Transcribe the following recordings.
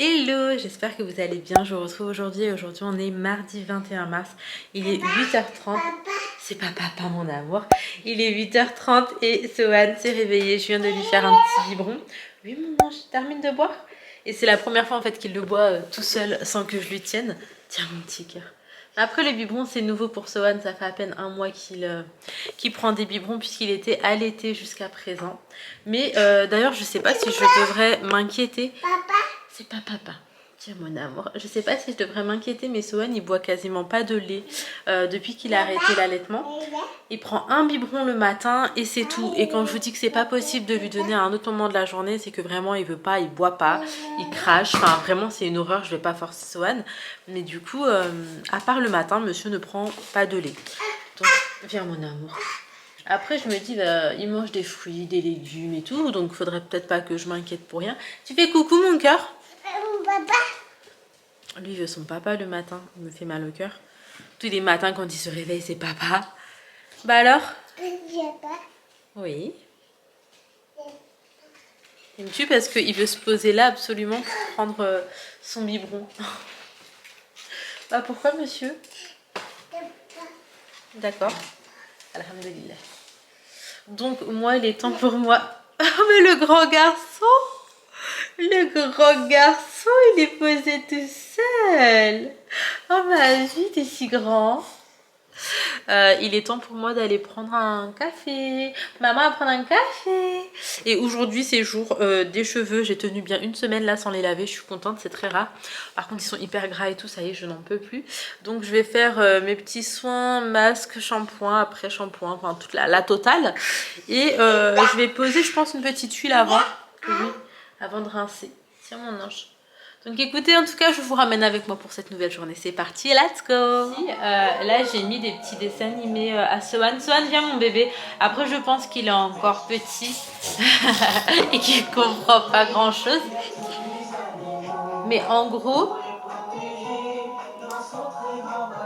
Hello, j'espère que vous allez bien. Je vous retrouve aujourd'hui. Aujourd'hui, on est mardi 21 mars. Il est 8h30. C'est pas mon amour. Il est 8h30 et Sohan s'est réveillé. Je viens de lui faire un petit biberon. Oui, mon ange, termine de boire. Et c'est la première fois en fait qu'il le boit tout seul sans que je lui tienne. Tiens, mon petit cœur. Après, le biberon, c'est nouveau pour Sohan. Ça fait à peine un mois qu'il prend des biberons puisqu'il était allaité jusqu'à présent. Mais d'ailleurs, je sais pas si je devrais m'inquiéter. C'est pas papa. Tiens mon amour. Je sais pas si je devrais m'inquiéter, mais Sohan il boit quasiment pas de lait depuis qu'il a arrêté l'allaitement. Il prend un biberon le matin et c'est tout. Et quand je vous dis que c'est pas possible de lui donner à un autre moment de la journée, c'est que vraiment il veut pas, il boit pas, il crache. Enfin vraiment c'est une horreur, je vais pas forcer Sohan. Mais du coup, à part le matin, monsieur ne prend pas de lait. Donc viens mon amour. Après, je me dis, bah, il mange des fruits, des légumes et tout, donc faudrait peut-être pas que je m'inquiète pour rien. Tu fais coucou, mon cœur? Lui, il veut son papa le matin, il me fait mal au cœur. Tous les matins, quand il se réveille, c'est papa. Bah alors? Oui. Il me tue parce qu'il veut se poser là absolument pour prendre son biberon. Bah pourquoi, monsieur? D'accord. Alhamdulillah. Donc moi il est temps pour moi. Oh mais le grand garçon, il est posé tout seul. Oh ma vie, t'es si grand. Il est temps pour moi d'aller prendre un café. Maman va prendre un café. Et aujourd'hui c'est jour des cheveux. J'ai tenu bien une semaine là sans les laver. Je suis contente, c'est très rare. Par contre ils sont hyper gras et tout, ça y est je n'en peux plus. Donc je vais faire mes petits soins, masque, shampoing, après shampoing, enfin toute la totale. Et je vais poser je pense une petite huile avant. Oui, avant de rincer. Tiens mon ange. Donc écoutez, en tout cas, je vous ramène avec moi pour cette nouvelle journée. C'est parti, let's go. Là, j'ai mis des petits dessins animés à Sohan. Sohan, viens mon bébé. Après, je pense qu'il est encore petit et qu'il comprend pas grand-chose. Mais en gros,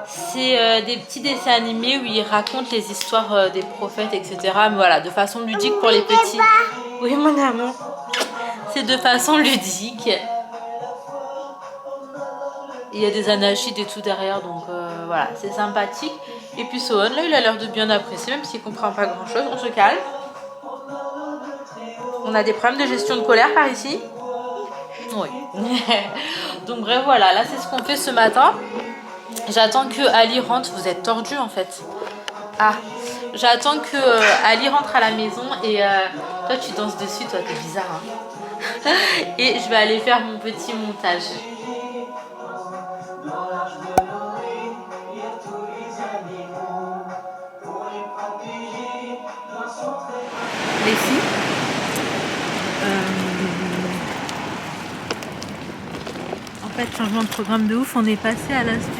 c'est des petits dessins animés où il raconte les histoires des prophètes, etc. Mais voilà, de façon ludique pour les petits. Oui, mon amour. C'est de façon ludique. Il y a des anachides et tout derrière, donc voilà, c'est sympathique. Et puis Sohan, là, il a l'air de bien apprécier, même s'il comprend pas grand-chose. On se calme. On a des problèmes de gestion de colère par ici. Oui. Donc bref, voilà, là, c'est ce qu'on fait ce matin. J'attends que Ali rentre. Vous êtes tordu en fait. Ah, j'attends que Ali rentre à la maison et toi, tu danses dessus, toi, t'es bizarre. Hein. Et je vais aller faire mon petit montage. Les filles, en fait, changement de programme de ouf, on est passé à l'As du Prix.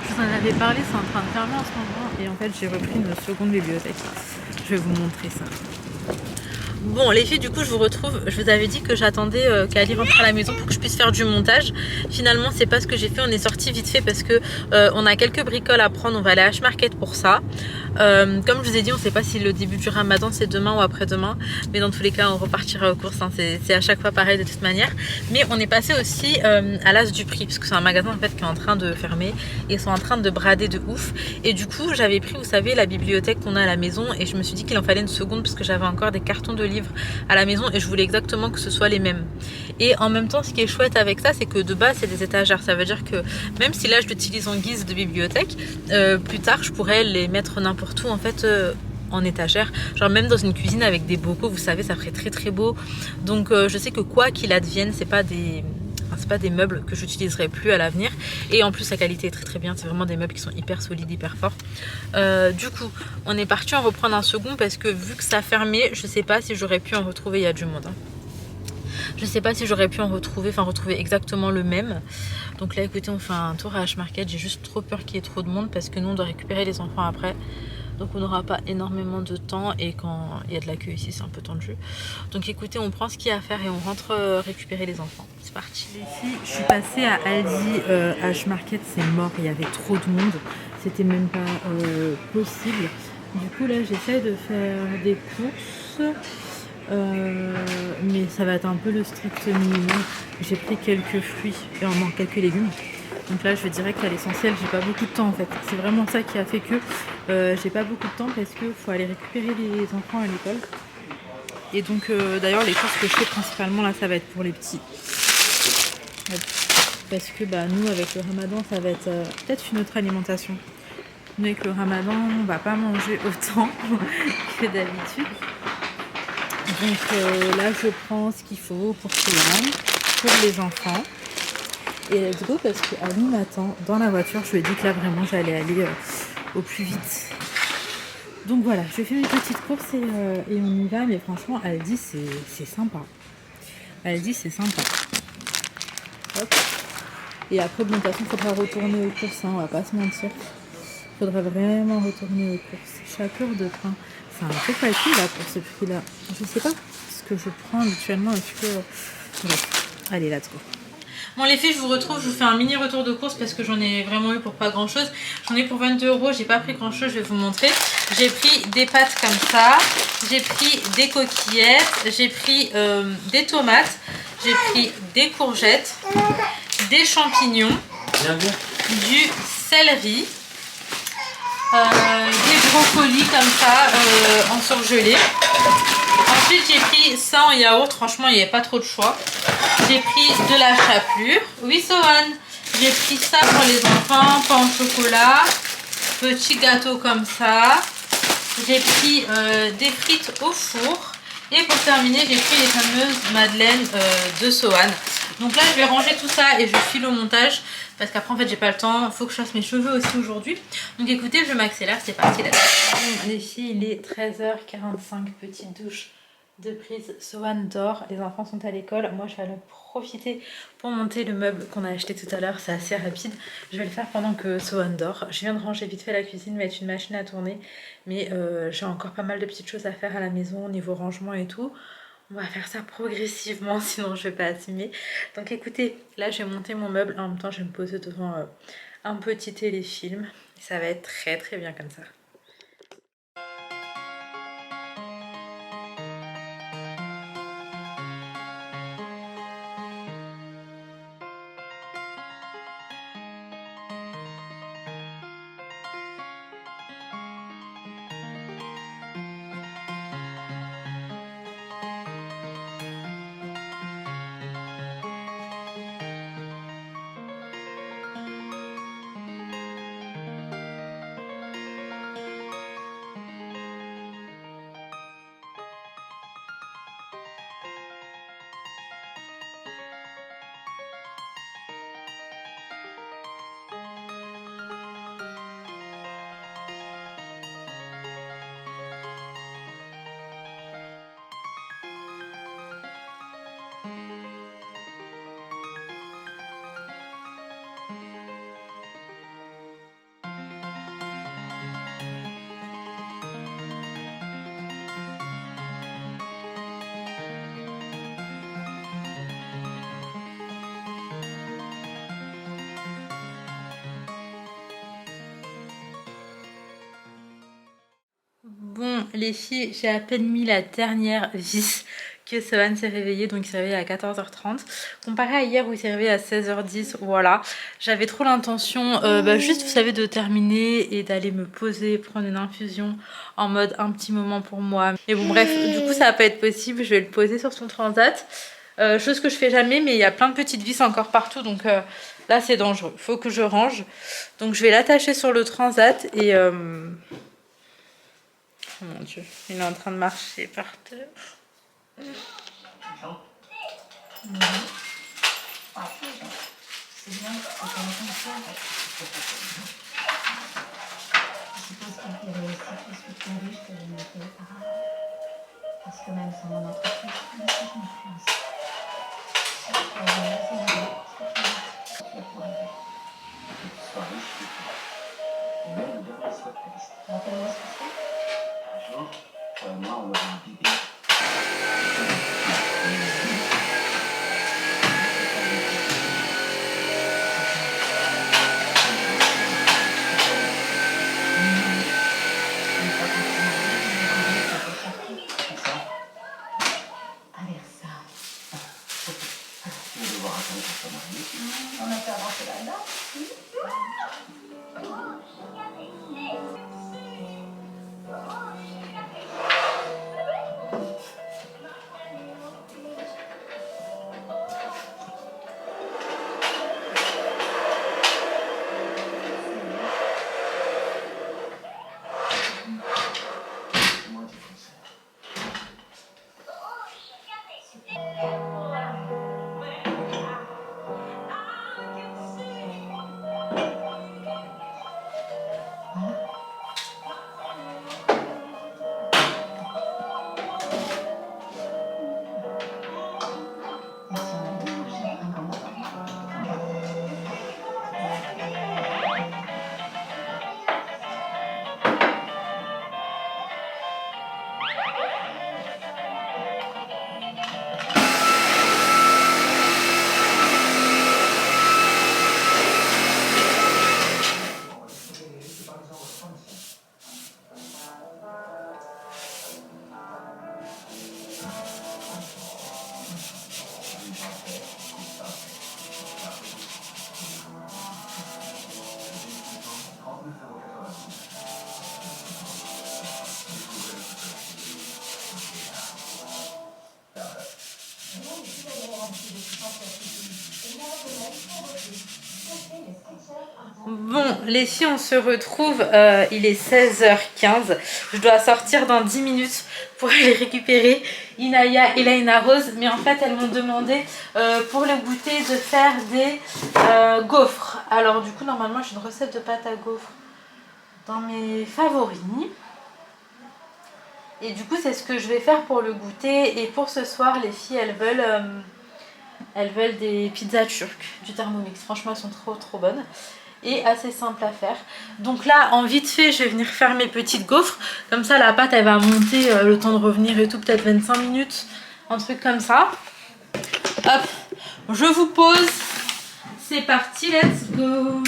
Je vous en avais parlé, c'est en train de fermer en ce moment. Et en fait, j'ai repris une seconde bibliothèque. Je vais vous montrer ça. Bon les filles, du coup je vous retrouve. Je vous avais dit que j'attendais qu'Ali rentre à la maison pour que je puisse faire du montage. Finalement c'est pas ce que j'ai fait, on est sorti vite fait parce que on a quelques bricoles à prendre. On va aller à H-Market pour ça. Comme je vous ai dit, on sait pas si le début du ramadan c'est demain ou après-demain, mais dans tous les cas on repartira aux courses, hein. C'est à chaque fois pareil de toute manière. Mais on est passé aussi à l'As du Prix parce que c'est un magasin en fait qui est en train de fermer et ils sont en train de brader de ouf. Et du coup j'avais pris, vous savez, la bibliothèque qu'on a à la maison et je me suis dit qu'il en fallait une seconde parce que j'avais encore des cartons de livres à la maison et je voulais exactement que ce soit les mêmes. Et en même temps ce qui est chouette avec ça, c'est que de base c'est des étagères. Ça veut dire que même si là je l'utilise en guise de bibliothèque, plus tard je pourrais les mettre n'importe où en fait en étagère, genre même dans une cuisine avec des bocaux, vous savez, ça ferait très très beau. Donc je sais que quoi qu'il advienne, c'est pas des meubles que j'utiliserai plus à l'avenir et en plus la qualité est très très bien, c'est vraiment des meubles qui sont hyper solides, hyper forts. Du coup on est parti en reprendre un second parce que vu que ça a fermé, je sais pas si j'aurais pu en retrouver, il y a du monde, hein. Je sais pas si j'aurais pu en retrouver, retrouver exactement le même. Donc là écoutez, on fait un tour à H-Market. J'ai juste trop peur qu'il y ait trop de monde parce que nous on doit récupérer les enfants après. Donc on n'aura pas énormément de temps et quand il y a de la queue ici c'est un peu tendu. Donc écoutez, on prend ce qu'il y a à faire et on rentre récupérer les enfants. C'est parti. Les filles, je suis passée à Aldi, H-Market c'est mort, il y avait trop de monde. C'était même pas possible. Du coup là j'essaie de faire des courses. Mais ça va être un peu le strict minimum. J'ai pris quelques fruits et en manque quelques légumes. Donc là, je vais direct à l'essentiel. J'ai pas beaucoup de temps en fait. C'est vraiment ça qui a fait que j'ai pas beaucoup de temps parce qu'il faut aller récupérer les enfants à l'école. Et donc, d'ailleurs, les courses que je fais principalement là, ça va être pour les petits. Parce que bah, nous, avec le ramadan, ça va être peut-être une autre alimentation. Nous, avec le ramadan, on va pas manger autant que d'habitude. Donc là, je prends ce qu'il faut pour Céline, pour les enfants. Et let's go parce qu'Ali m'attend dans la voiture. Je lui ai dit que là, vraiment, j'allais aller au plus vite. Donc voilà, je fais mes petites courses et on y va. Mais franchement, Aldi, c'est sympa. Aldi, c'est sympa. Hop. Et après, bon, de toute façon, il faudra retourner aux courses, hein, on va pas se mentir. Il faudra vraiment retourner aux courses. Chaque heure de train, c'est un peu facile là pour ce prix-là. Je sais pas ce que je prends habituellement. Est-ce que... Bref, allez, let's go. Bon les filles, je vous retrouve, je vous fais un mini retour de course parce que j'en ai vraiment eu pour pas grand chose. J'en ai pour 22 €, j'ai pas pris grand chose, je vais vous montrer. J'ai pris des pâtes comme ça, j'ai pris des coquillettes, j'ai pris des tomates, j'ai pris des courgettes, des champignons, du céleri, des brocolis comme ça en surgelé. Ensuite j'ai pris ça en yaourt, franchement il n'y avait pas trop de choix. J'ai pris de la chapelure, oui Sohan. J'ai pris ça pour les enfants, pain au chocolat, petit gâteau comme ça. J'ai pris des frites au four. Et pour terminer, j'ai pris les fameuses madeleines de Sohan. Donc là, je vais ranger tout ça et je file au montage. Parce qu'après, en fait, j'ai pas le temps. Il faut que je fasse mes cheveux aussi aujourd'hui. Donc écoutez, je m'accélère. C'est parti. Bon, les filles, il est 13h45. Petite douche de prise. Sohan dort. Les enfants sont à l'école. Moi, je vais aller profiter pour monter le meuble qu'on a acheté tout à l'heure. C'est assez rapide. Je vais le faire pendant que Sohan dort. Je viens de ranger vite fait la cuisine, mettre une machine à tourner. Mais j'ai encore pas mal de petites choses à faire à la maison, niveau rangement et tout. On va faire ça progressivement, sinon je vais pas assumer. Donc écoutez, là j'ai monté mon meuble. En même temps, je vais me poser devant un petit téléfilm. Ça va être très très bien comme ça. Bon les filles, j'ai à peine mis la dernière vis que Sohan s'est réveillé, donc il s'est réveillé à 14h30. Comparé à hier où il s'est réveillé à 16h10, voilà. J'avais trop l'intention, juste vous savez, de terminer et d'aller me poser, prendre une infusion en mode un petit moment pour moi. Mais bon bref, du coup ça va pas être possible, je vais le poser sur son transat. Chose que je fais jamais, mais il y a plein de petites vis encore partout, donc là c'est dangereux. Faut que je range. Donc je vais l'attacher sur le transat et... Oh mon dieu, il est en train de marcher par terre. C'est bien, c'est comme ça. Je pense qu'il y avait aussi plus que je te l'ai noté. Parce que même sans mon entreprise, je ne sais confiance. Rappelle-moi ce que c'est. Un jour, moi, on avait un bébé. On a fait avancer la date. Bon, les filles, on se retrouve, il est 16h15. Je dois sortir dans 10 minutes pour aller récupérer Inaya et Laina Rose. Mais en fait, elles m'ont demandé pour le goûter de faire des gaufres. Alors du coup, normalement, j'ai une recette de pâte à gaufres dans mes favoris. Et du coup, c'est ce que je vais faire pour le goûter. Et pour ce soir, les filles, elles veulent des pizzas turques du Thermomix. Franchement, elles sont trop bonnes. Et assez simple à faire. Donc là, en vite fait, je vais venir faire mes petites gaufres. Comme ça, la pâte, elle va monter le temps de revenir et tout, peut-être 25 minutes. Un truc comme ça. Hop, je vous pose. C'est parti, let's go.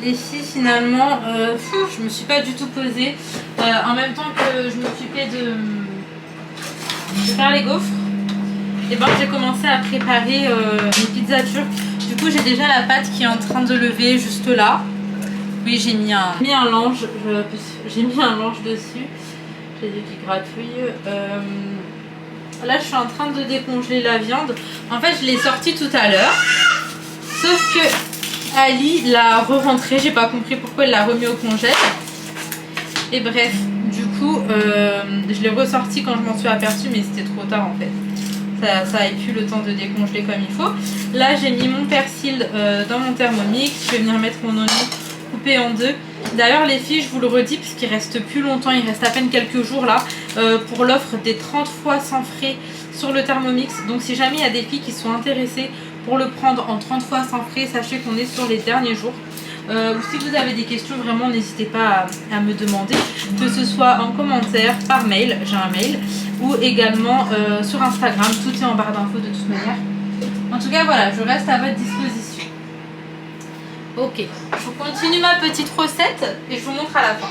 Les filles, finalement, je me suis pas du tout posée. En même temps que je m'occupais de faire les gaufres, et ben j'ai commencé à préparer mes pizzas turques. Du coup, j'ai déjà la pâte qui est en train de lever juste là. Oui, j'ai mis un lange. J'ai mis un lange dessus. J'ai des qui gratouillent. Là, je suis en train de décongeler la viande. En fait, je l'ai sortie tout à l'heure. Sauf que Ali l'a re-rentré, j'ai pas compris pourquoi elle l'a remis au congèle. Et bref, du coup, je l'ai ressorti quand je m'en suis aperçue, mais c'était trop tard en fait. Ça avait plus le temps de décongeler comme il faut. Là, j'ai mis mon persil dans mon Thermomix. Je vais venir mettre mon oignon coupé en deux. D'ailleurs, les filles, je vous le redis, parce qu'il reste plus longtemps, il reste à peine quelques jours là, pour l'offre des 30 fois sans frais sur le Thermomix. Donc, si jamais il y a des filles qui sont intéressées pour le prendre en 30 fois sans frais, sachez qu'on est sur les derniers jours. Ou si vous avez des questions, vraiment n'hésitez pas à me demander, que ce soit en commentaire, par mail, j'ai un mail, ou également sur Instagram, tout est en barre d'infos de toute manière. En tout cas, voilà, je reste à votre disposition. Ok, je continue ma petite recette et je vous montre à la fin.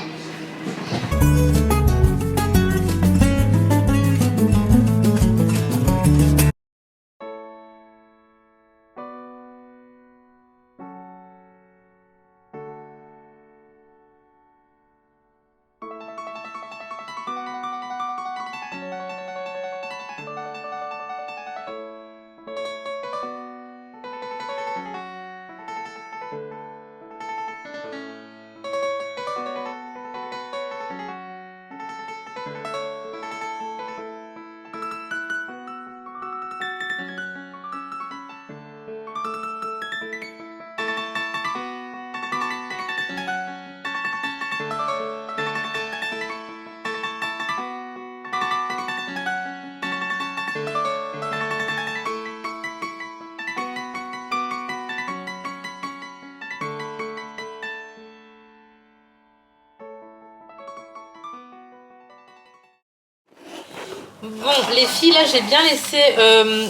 Bon, les filles, là, j'ai bien laissé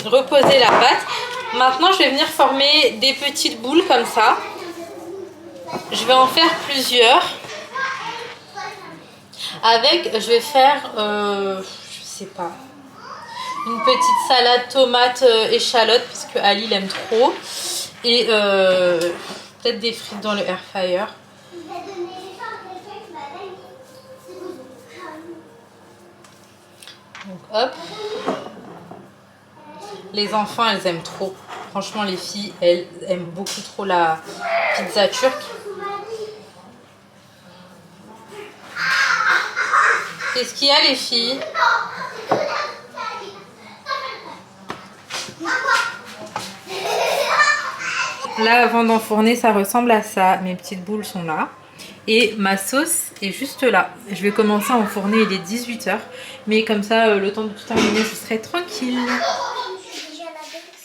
reposer la pâte. Maintenant, je vais venir former des petites boules comme ça. Je vais en faire plusieurs. Avec, je vais faire, je sais pas, une petite salade tomate échalote, puisque Ali l'aime trop. Et peut-être des frites dans le air fryer. Donc hop. Les enfants, elles aiment trop. Franchement, les filles, elles aiment beaucoup trop la pizza turque. Qu'est-ce qu'il y a, les filles? Là, avant d'enfourner, ça ressemble à ça. Mes petites boules sont là. Et ma sauce est juste là. Je vais commencer à enfourner, il est 18 h. Mais comme ça, le temps de tout terminer, je serai tranquille.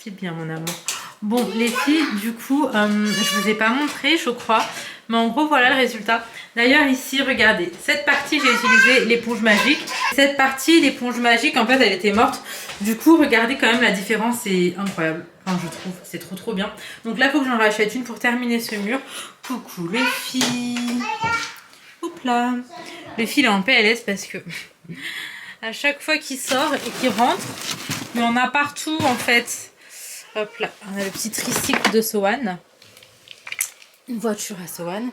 C'est bien, mon amour. Bon, les filles, du coup, je vous ai pas montré, je crois. Mais en gros, voilà le résultat. D'ailleurs, ici, regardez. Cette partie, j'ai utilisé l'éponge magique. Cette partie, l'éponge magique, en fait, elle était morte. Du coup, regardez quand même la différence, c'est incroyable. Enfin, je trouve, c'est trop bien. Donc là, il faut que j'en rachète une pour terminer ce mur. Coucou les filles. Hop là. Le fil est en PLS parce que à chaque fois qu'il sort et qu'il rentre, il y en a partout en fait. Hop là, on a le petit tricycle de Sohan. Une voiture à Sohan.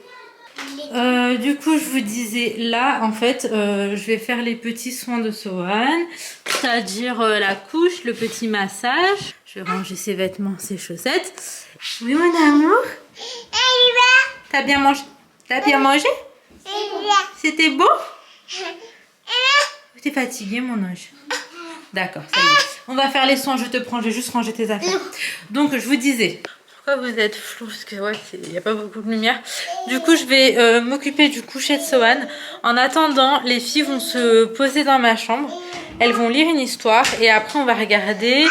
Du coup, je vous disais, là, en fait, je vais faire les petits soins de Sohan, c'est-à-dire la couche, le petit massage. Je vais ranger ses vêtements, ses chaussettes. Oui, mon amour. T'as bien mangé? T'as bien mangé? C'était beau? T'es fatiguée, mon ange? D'accord, ça y est. On va faire les soins, je te prends, je vais juste ranger tes affaires. Donc, je vous disais... Pourquoi vous êtes flou? Parce que ouais, il n'y a pas beaucoup de lumière. Du coup, je vais m'occuper du coucher de Sohan. En attendant, les filles vont se poser dans ma chambre. Elles vont lire une histoire et après, on va regarder...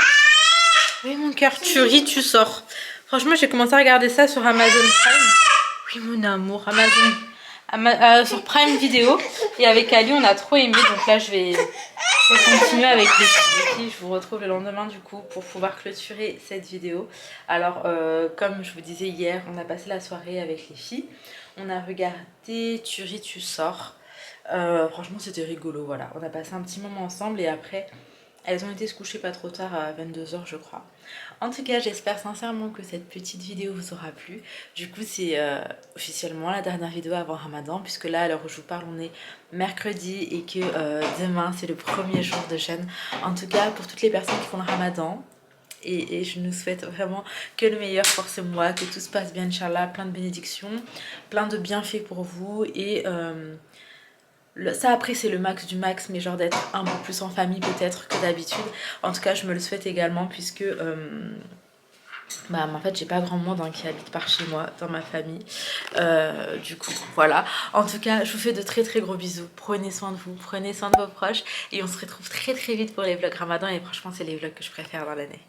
Oui, mon cœur, tu ris, tu sors. Franchement, j'ai commencé à regarder ça sur Amazon Prime. Oui, mon amour, sur Prime Video. Et avec Ali, on a trop aimé. Donc là, je vais continuer avec les filles. Je vous retrouve le lendemain du coup pour pouvoir clôturer cette vidéo. Alors, comme je vous disais hier, on a passé la soirée avec les filles. On a regardé Tu ris, tu sors. Franchement, c'était rigolo. Voilà, on a passé un petit moment ensemble et après... Elles ont été se coucher pas trop tard, à 22 h je crois. En tout cas, j'espère sincèrement que cette petite vidéo vous aura plu. Du coup, c'est officiellement la dernière vidéo avant Ramadan, puisque là, à l'heure où je vous parle, on est mercredi et que demain, c'est le premier jour de jeûne. En tout cas, pour toutes les personnes qui font le Ramadan, et je nous souhaite vraiment que le meilleur pour ce mois, que tout se passe bien, Inch'Allah, plein de bénédictions, plein de bienfaits pour vous et... ça après c'est le max du max, mais genre d'être un peu plus en famille peut-être que d'habitude. En tout cas je me le souhaite également puisque en fait j'ai pas grand monde qui habite par chez moi dans ma famille. Du coup voilà. En tout cas je vous fais de très gros bisous. Prenez soin de vous, prenez soin de vos proches et on se retrouve très vite pour les vlogs Ramadan et franchement c'est les vlogs que je préfère dans l'année.